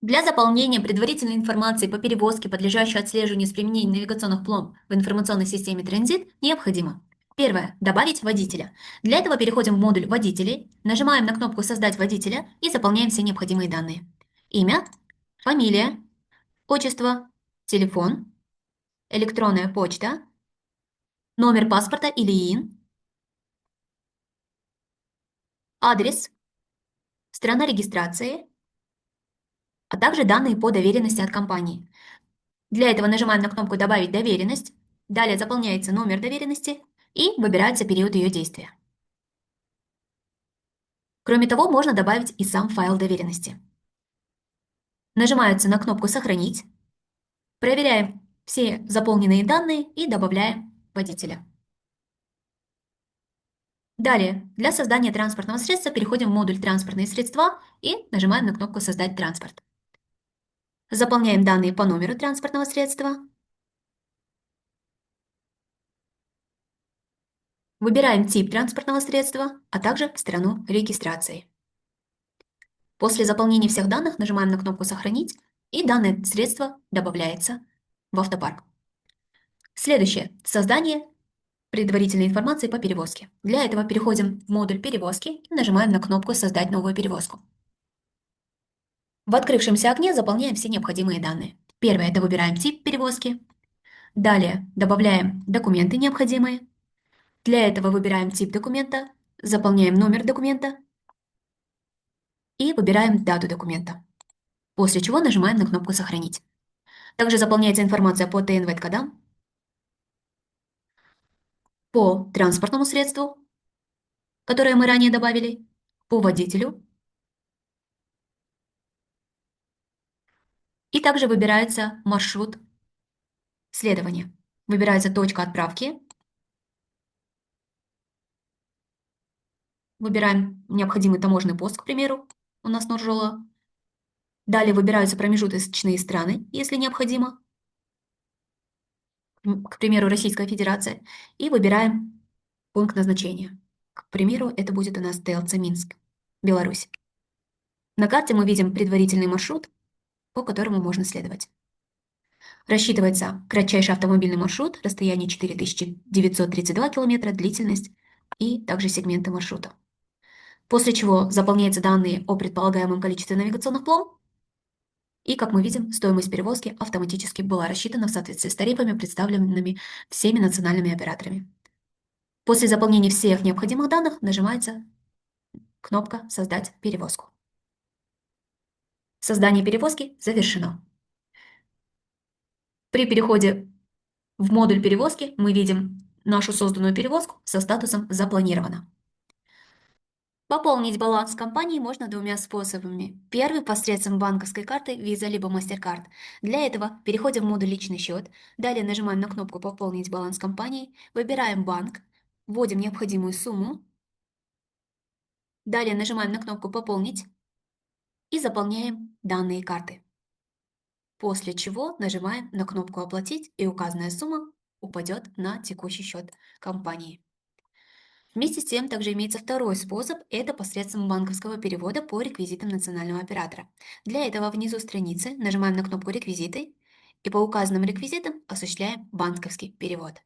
Для заполнения предварительной информации по перевозке, подлежащей отслеживанию с применением навигационных пломб в информационной системе Транзит, необходимо. Первое. Добавить водителя. Для этого переходим в модуль «Водители», нажимаем на кнопку «Создать водителя» и заполняем все необходимые данные. Имя, фамилия, отчество, телефон, электронная почта, номер паспорта или ИИН, адрес, страна регистрации, а также данные по доверенности от компании. Для этого нажимаем на кнопку «Добавить доверенность», далее заполняется номер доверенности и выбирается период ее действия. Кроме того, можно добавить и сам файл доверенности. Нажимается на кнопку «Сохранить», проверяем все заполненные данные и добавляем водителя. Далее, для создания транспортного средства переходим в модуль «Транспортные средства» и нажимаем на кнопку «Создать транспорт». Заполняем данные по номеру транспортного средства. Выбираем тип транспортного средства, а также страну регистрации. После заполнения всех данных нажимаем на кнопку «Сохранить», и данное средство добавляется в автопарк. Следующее. Создание предварительной информации по перевозке. Для этого переходим в модуль «Перевозки» и нажимаем на кнопку «Создать новую перевозку». В открывшемся окне заполняем все необходимые данные. Первое – это выбираем тип перевозки. Далее добавляем документы необходимые. Для этого выбираем тип документа, заполняем номер документа и выбираем дату документа. После чего нажимаем на кнопку «Сохранить». Также заполняется информация по ТНВ-кодам, по транспортному средству, которое мы ранее добавили, по водителю. И также выбирается маршрут следования. Выбирается точка отправки. Выбираем необходимый таможенный пост, к примеру, у нас Нуржола. Далее выбираются промежуточные страны, если необходимо, к примеру, Российская Федерация, и выбираем пункт назначения. К примеру, это будет у нас ТЛЦ Минск, Беларусь. На карте мы видим предварительный маршрут, по которому можно следовать. Рассчитывается кратчайший автомобильный маршрут, расстояние 4932 километра, длительность и также сегменты маршрута. После чего заполняются данные о предполагаемом количестве навигационных пломб, и, как мы видим, стоимость перевозки автоматически была рассчитана в соответствии с тарифами, представленными всеми национальными операторами. После заполнения всех необходимых данных нажимается кнопка «Создать перевозку». Создание перевозки завершено. При переходе в модуль перевозки мы видим нашу созданную перевозку со статусом «Запланировано». Пополнить баланс компании можно двумя способами. Первый – посредством банковской карты Visa либо MasterCard. Для этого переходим в модуль «Личный счет», далее нажимаем на кнопку «Пополнить баланс компании», выбираем банк, вводим необходимую сумму, далее нажимаем на кнопку «Пополнить» и заполняем данные карты. После чего нажимаем на кнопку «Оплатить», и указанная сумма упадет на текущий счет компании. Вместе с тем также имеется второй способ – это посредством банковского перевода по реквизитам национального оператора. Для этого внизу страницы нажимаем на кнопку «Реквизиты» и по указанным реквизитам осуществляем банковский перевод.